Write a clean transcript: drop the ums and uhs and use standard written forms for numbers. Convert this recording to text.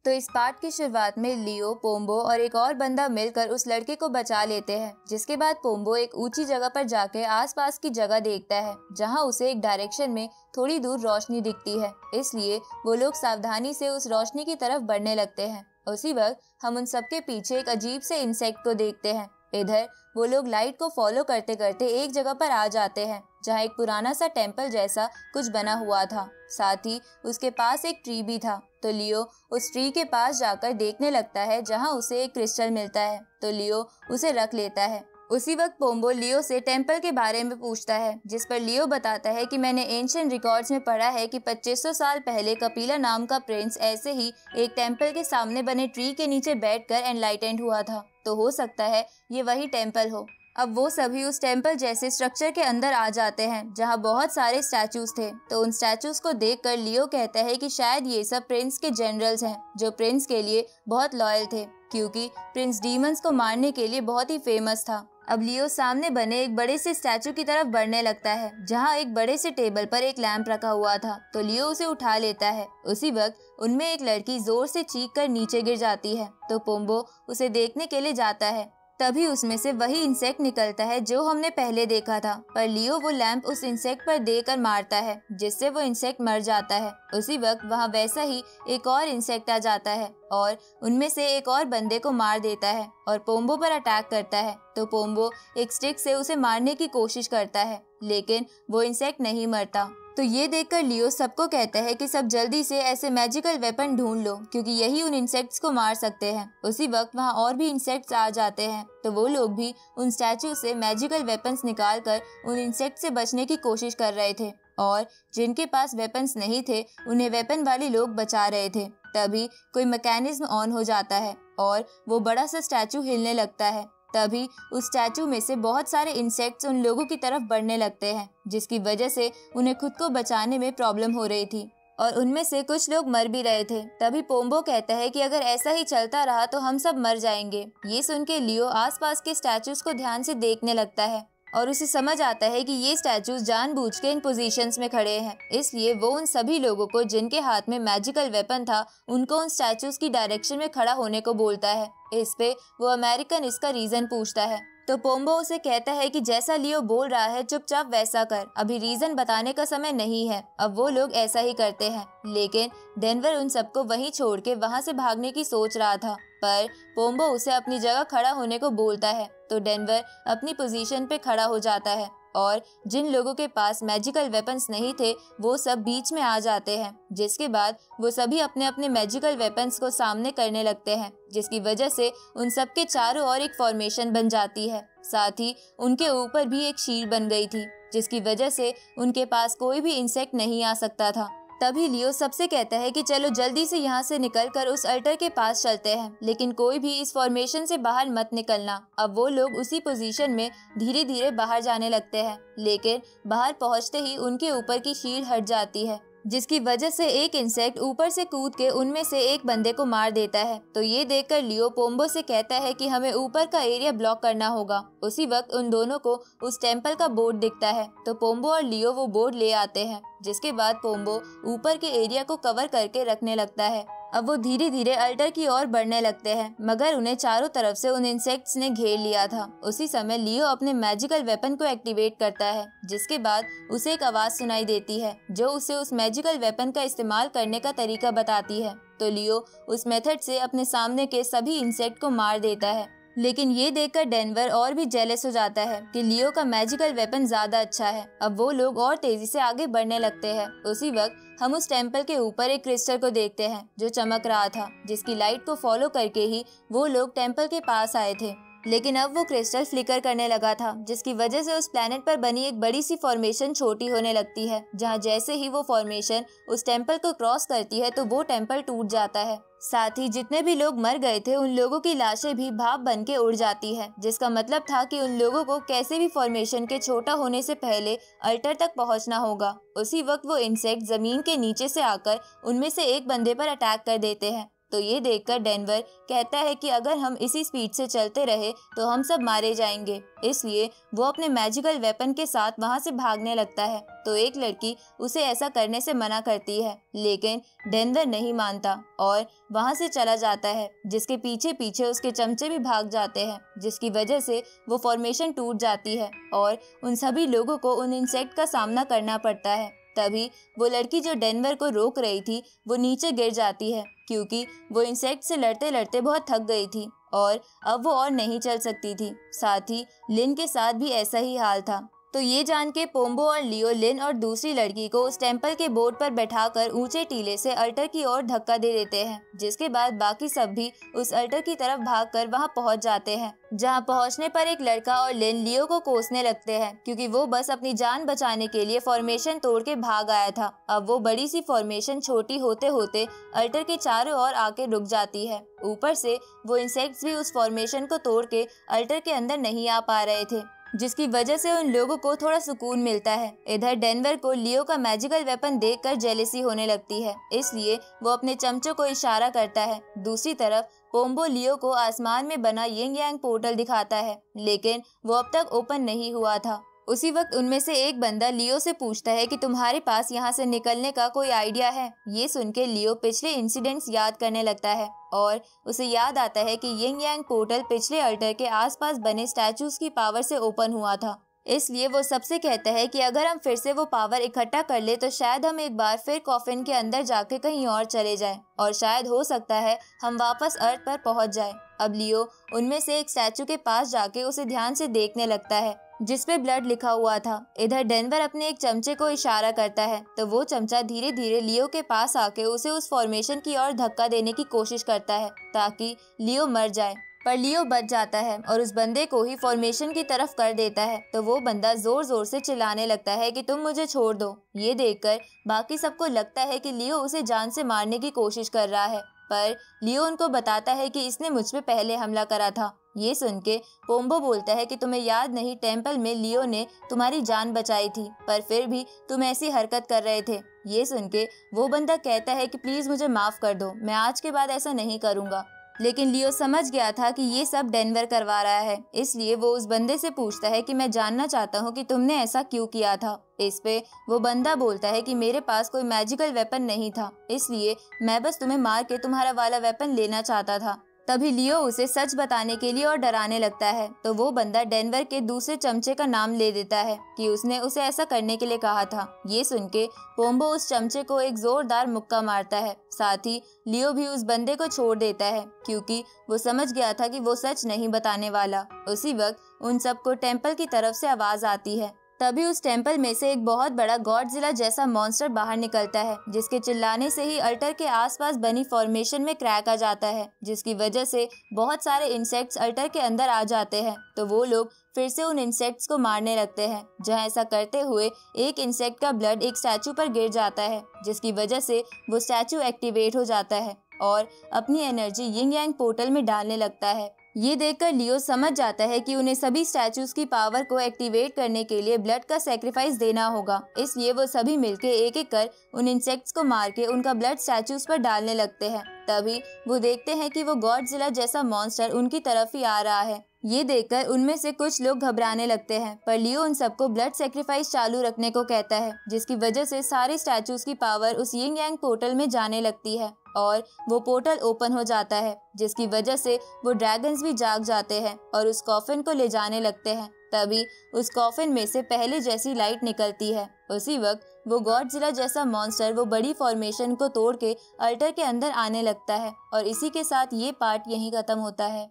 तो इस पार्ट की शुरुआत में लियो, पोम्बो और एक और बंदा मिलकर उस लड़के को बचा लेते हैं, जिसके बाद पोम्बो एक ऊंची जगह पर जाकर आसपास की जगह देखता है जहां उसे एक डायरेक्शन में थोड़ी दूर रोशनी दिखती है। इसलिए वो लोग सावधानी से उस रोशनी की तरफ बढ़ने लगते हैं। उसी वक्त हम उन सबके पीछे एक अजीब से इंसेक्ट को देखते हैं। इधर वो लोग लाइट को फॉलो करते करते एक जगह पर आ जाते हैं जहाँ एक पुराना सा टेम्पल जैसा कुछ बना हुआ था। साथ ही उसके पास एक ट्री भी था। तो लियो उस ट्री के पास जाकर देखने लगता है जहाँ उसे एक क्रिस्टल मिलता है। तो लियो उसे रख लेता है। उसी वक्त पोम्बो लियो से टेम्पल के बारे में पूछता है, जिस पर लियो बताता है कि मैंने एंशिएंट रिकॉर्ड्स में पढ़ा है कि 2500 साल पहले कपिला नाम का प्रिंस ऐसे ही एक टेम्पल के सामने बने ट्री के नीचे बैठकर एनलाइटेंड हुआ था। तो हो सकता है ये वही टेम्पल हो। अब वो सभी उस टेम्पल जैसे स्ट्रक्चर के अंदर आ जाते हैं जहाँ बहुत सारे स्टैचूज थे। तो उन स्टैचूज को देखकर लियो कहता है कि शायद ये सब प्रिंस के जनरल्स हैं जो प्रिंस के लिए बहुत लॉयल थे, क्योंकि प्रिंस डीमंस को मारने के लिए बहुत ही फेमस था। अब लियो सामने बने एक बड़े से स्टैचू की तरफ बढ़ने लगता है जहाँ एक बड़े से टेबल पर एक लैंप रखा हुआ था। तो लियो उसे उठा लेता है। उसी वक्त उनमें एक लड़की जोर से चीख कर नीचे गिर जाती है। तो पोम्बो उसे देखने के लिए जाता है। तभी उसमें से वही इंसेक्ट निकलता है जो हमने पहले देखा था, पर लियो वो लैंप उस इंसेक्ट पर देकर मारता है जिससे वो इंसेक्ट मर जाता है। उसी वक्त वहाँ वैसा ही एक और इंसेक्ट आ जाता है और उनमें से एक और बंदे को मार देता है और पोम्बो पर अटैक करता है। तो पोम्बो एक स्टिक से उसे मारने की कोशिश करता है, लेकिन वो इंसेक्ट नहीं मरता। तो ये देखकर लियो सबको कहता है कि सब जल्दी से ऐसे मैजिकल वेपन ढूंढ लो, क्योंकि यही उन इंसेक्ट्स को मार सकते हैं। उसी वक्त वहाँ और भी इंसेक्ट्स आ जाते हैं। तो वो लोग भी उन स्टैचू से मैजिकल वेपन्स निकालकर उन इंसेक्ट से बचने की कोशिश कर रहे थे, और जिनके पास वेपन्स नहीं थे उन्हें वेपन वाले लोग बचा रहे थे। तभी कोई मैकेनिज्म ऑन हो जाता है और वो बड़ा सा स्टैचू हिलने लगता है। तभी उस स्टैचू में से बहुत सारे इंसेक्ट्स उन लोगों की तरफ बढ़ने लगते हैं, जिसकी वजह से उन्हें खुद को बचाने में प्रॉब्लम हो रही थी और उनमें से कुछ लोग मर भी रहे थे। तभी पोम्बो कहता है कि अगर ऐसा ही चलता रहा तो हम सब मर जाएंगे। ये सुन के लियो आसपास के स्टैचूज को ध्यान से देखने लगता है और उसे समझ आता है कि ये स्टैचूज जानबूझ के इन पोजीशंस में खड़े हैं। इसलिए वो उन सभी लोगों को जिनके हाथ में मैजिकल वेपन था उनको उन स्टैचूज की डायरेक्शन में खड़ा होने को बोलता है। इस पे वो अमेरिकन इसका रीजन पूछता है। तो पोम्बो उसे कहता है कि जैसा लियो बोल रहा है चुपचाप वैसा कर, अभी रीजन बताने का समय नहीं है। अब वो लोग ऐसा ही करते हैं, लेकिन डेनवर उन सबको वहीं छोड़ के वहाँ से भागने की सोच रहा था, पर पोम्बो उसे अपनी जगह खड़ा होने को बोलता है। तो डेनवर अपनी पोजीशन पे खड़ा हो जाता है और जिन लोगों के पास मैजिकल वेपन्स नहीं थे वो सब बीच में आ जाते हैं, जिसके बाद वो सभी अपने अपने मैजिकल वेपन्स को सामने करने लगते हैं, जिसकी वजह से उन सब के चारों ओर एक फॉर्मेशन बन जाती है। साथ ही उनके ऊपर भी एक शील्ड बन गई थी, जिसकी वजह से उनके पास कोई भी इंसेक्ट नहीं आ सकता था। तभी लियो सबसे कहता है कि चलो जल्दी से यहाँ से निकलकर उस अल्टर के पास चलते हैं, लेकिन कोई भी इस फॉर्मेशन से बाहर मत निकलना। अब वो लोग उसी पोजीशन में धीरे धीरे बाहर जाने लगते हैं, लेकिन बाहर पहुँचते ही उनके ऊपर की शील्ड हट जाती है, जिसकी वजह से एक इंसेक्ट ऊपर से कूद के उनमें से एक बंदे को मार देता है। तो ये देखकर लियो पोम्बो से कहता है कि हमें ऊपर का एरिया ब्लॉक करना होगा। उसी वक्त उन दोनों को उस टेम्पल का बोर्ड दिखता है। तो पोम्बो और लियो वो बोर्ड ले आते हैं, जिसके बाद पोम्बो ऊपर के एरिया को कवर करके रखने लगता है। अब वो धीरे धीरे अल्टर की ओर बढ़ने लगते हैं, मगर उन्हें चारों तरफ से उन इंसेक्ट्स ने घेर लिया था। उसी समय लियो अपने मैजिकल वेपन को एक्टिवेट करता है, जिसके बाद उसे एक आवाज सुनाई देती है जो उसे उस मैजिकल वेपन का इस्तेमाल करने का तरीका बताती है। तो लियो उस मेथड से अपने सामने के सभी इंसेक्ट को मार देता है, लेकिन ये देखकर डेनवर और भी जेलस हो जाता है कि लियो का मैजिकल वेपन ज्यादा अच्छा है। अब वो लोग और तेजी से आगे बढ़ने लगते हैं। उसी वक्त हम उस टेम्पल के ऊपर एक क्रिस्टल को देखते हैं जो चमक रहा था, जिसकी लाइट को फॉलो करके ही वो लोग टेम्पल के पास आए थे। लेकिन अब वो क्रिस्टल फ्लिकर करने लगा था, जिसकी वजह से उस प्लेनेट पर बनी एक बड़ी सी फॉर्मेशन छोटी होने लगती है, जहाँ जैसे ही वो फॉर्मेशन उस टेम्पल को क्रॉस करती है तो वो टेम्पल टूट जाता है। साथ ही जितने भी लोग मर गए थे उन लोगों की लाशें भी भाप बन के उड़ जाती है, जिसका मतलब था कि उन लोगों को कैसे भी फॉर्मेशन के छोटा होने से पहले अल्टर तक पहुंचना होगा। उसी वक्त वो इंसेक्ट जमीन के नीचे से आकर उनमें से एक बंदे पर अटैक कर देते हैं। तो ये देखकर डेनवर कहता है कि अगर हम इसी स्पीड से चलते रहे तो हम सब मारे जाएंगे। इसलिए वो अपने मैजिकल वेपन के साथ वहाँ से भागने लगता है। तो एक लड़की उसे ऐसा करने से मना करती है, लेकिन डेनवर नहीं मानता और वहाँ से चला जाता है, जिसके पीछे पीछे उसके चमचे भी भाग जाते हैं, जिसकी वजह से वो फॉर्मेशन टूट जाती है और उन सभी लोगों को उन इंसेक्ट का सामना करना पड़ता है। तभी वो लड़की जो डेनवर को रोक रही थी वो नीचे गिर जाती है, क्योंकि वो इंसेक्ट से लड़ते लड़ते बहुत थक गई थी और अब वो और नहीं चल सकती थी। साथ ही लिन के साथ भी ऐसा ही हाल था। तो ये जान के पोम्बो और लियो लिन और दूसरी लड़की को उस टेम्पल के बोर्ड पर बैठाकर ऊंचे टीले से अल्टर की ओर धक्का दे देते हैं, जिसके बाद बाकी सब भी उस अल्टर की तरफ भागकर वहां पहुंच जाते हैं। जहां पहुंचने पर एक लड़का और लिन लियो को कोसने लगते हैं, क्योंकि वो बस अपनी जान बचाने के लिए फॉर्मेशन तोड़ के भाग आया था। अब वो बड़ी सी फॉर्मेशन छोटी होते होते अल्टर के चारों ओर आके रुक जाती है। ऊपर से वो इंसेक्ट्स भी उस फॉर्मेशन को तोड़ के अल्टर के अंदर नहीं आ पा रहे थे, जिसकी वजह से उन लोगों को थोड़ा सुकून मिलता है। इधर डेनवर को लियो का मैजिकल वेपन देखकर जेलसी होने लगती है, इसलिए वो अपने चमचों को इशारा करता है। दूसरी तरफ पोम्बो लियो को आसमान में बना यिंग यांग पोर्टल दिखाता है, लेकिन वो अब तक ओपन नहीं हुआ था। उसी वक्त उनमें से एक बंदा लियो से पूछता है कि तुम्हारे पास यहाँ से निकलने का कोई आइडिया है। ये सुन के लियो पिछले इंसिडेंट्स याद करने लगता है और उसे याद आता है कि यिंग यांग पोर्टल पिछले अल्टर के आसपास बने स्टैचूज की पावर से ओपन हुआ था। इसलिए वो सबसे कहता है कि अगर हम फिर से वो पावर इकट्ठा कर ले तो शायद हम एक बार फिर कॉफिन के अंदर जाके कहीं और चले जाएं और शायद हो सकता है हम वापस अर्थ पर पहुंच जाएं। अब लियो उनमें से एक स्टैचू के पास जाके उसे ध्यान से देखने लगता है, जिसपे ब्लड लिखा हुआ था। इधर डेनवर अपने एक चमचे को इशारा करता है, तो वो चमचा धीरे धीरे लियो के पास आके उसे उस फॉर्मेशन की ओर धक्का देने की कोशिश करता है ताकि लियो मर जाए। पर लियो बच जाता है और उस बंदे को ही फॉर्मेशन की तरफ कर देता है। तो वो बंदा जोर जोर से चिल्लाने लगता है कि तुम मुझे छोड़ दो। ये देखकर बाकी सबको लगता है कि लियो उसे जान से मारने की कोशिश कर रहा है, पर लियो उनको बताता है कि इसने मुझ पे पहले हमला करा था। ये सुन के पोम्बो बोलता है कि तुम्हें याद नहीं, टेम्पल में लियो ने तुम्हारी जान बचाई थी, पर फिर भी तुम ऐसी हरकत कर रहे थे। ये सुन के वो बंदा कहता है कि प्लीज मुझे माफ कर दो, मैं आज के बाद ऐसा नहीं करूँगा। लेकिन लियो समझ गया था कि ये सब डेनवर करवा रहा है, इसलिए वो उस बंदे से पूछता है कि मैं जानना चाहता हूँ कि तुमने ऐसा क्यों किया था। इस पे वो बंदा बोलता है कि मेरे पास कोई मैजिकल वेपन नहीं था, इसलिए मैं बस तुम्हें मार के तुम्हारा वाला वेपन लेना चाहता था। तभी लियो उसे सच बताने के लिए और डराने लगता है। तो वो बंदा डेनवर के दूसरे चमचे का नाम ले देता है कि उसने उसे ऐसा करने के लिए कहा था। ये सुन के पोम्बो उस चमचे को एक जोरदार मुक्का मारता है। साथ ही लियो भी उस बंदे को छोड़ देता है, क्योंकि वो समझ गया था कि वो सच नहीं बताने वाला। उसी वक्त उन सबको टेम्पल की तरफ से आवाज आती है। तभी उस टेम्पल में से एक बहुत बड़ा गॉडजिला जैसा मॉन्स्टर बाहर निकलता है, जिसके चिल्लाने से ही अल्टर के आसपास बनी फॉर्मेशन में क्रैक आ जाता है, जिसकी वजह से बहुत सारे इंसेक्ट्स अल्टर के अंदर आ जाते हैं। तो वो लोग फिर से उन इंसेक्ट्स को मारने लगते हैं, जहां ऐसा करते हुए एक इंसेक्ट का ब्लड एक स्टैचू पर गिर जाता है, जिसकी वजह से वो स्टैचू एक्टिवेट हो जाता है और अपनी एनर्जी यिंग यांग पोर्टल में डालने लगता है। ये देखकर लियो समझ जाता है कि उन्हें सभी स्टैचूज की पावर को एक्टिवेट करने के लिए ब्लड का सैक्रिफाइस देना होगा, इसलिए वो सभी मिलके एक एक कर उन इंसेक्ट्स को मार के उनका ब्लड स्टैचूज पर डालने लगते हैं। तभी वो देखते हैं कि वो गॉडजिला जैसा मॉन्स्टर उनकी तरफ ही आ रहा है। ये देखकर उनमें से कुछ लोग घबराने लगते हैं, पर लियो उन सबको ब्लड सैक्रिफाइस चालू रखने को कहता है, जिसकी वजह से सारे स्टैचूज की पावर उस यिंग यांग पोर्टल में जाने लगती है और वो पोर्टल ओपन हो जाता है, जिसकी वजह से वो ड्रैगन्स भी जाग जाते हैं और उस कॉफिन को ले जाने लगते हैं। तभी उस कॉफिन में से पहले जैसी लाइट निकलती है। उसी वक्त वो गॉडजिला जैसा मॉन्स्टर वो बड़ी फॉर्मेशन को तोड़ के अल्टर के अंदर आने लगता है और इसी के साथ ये पार्ट यहीं खत्म होता है।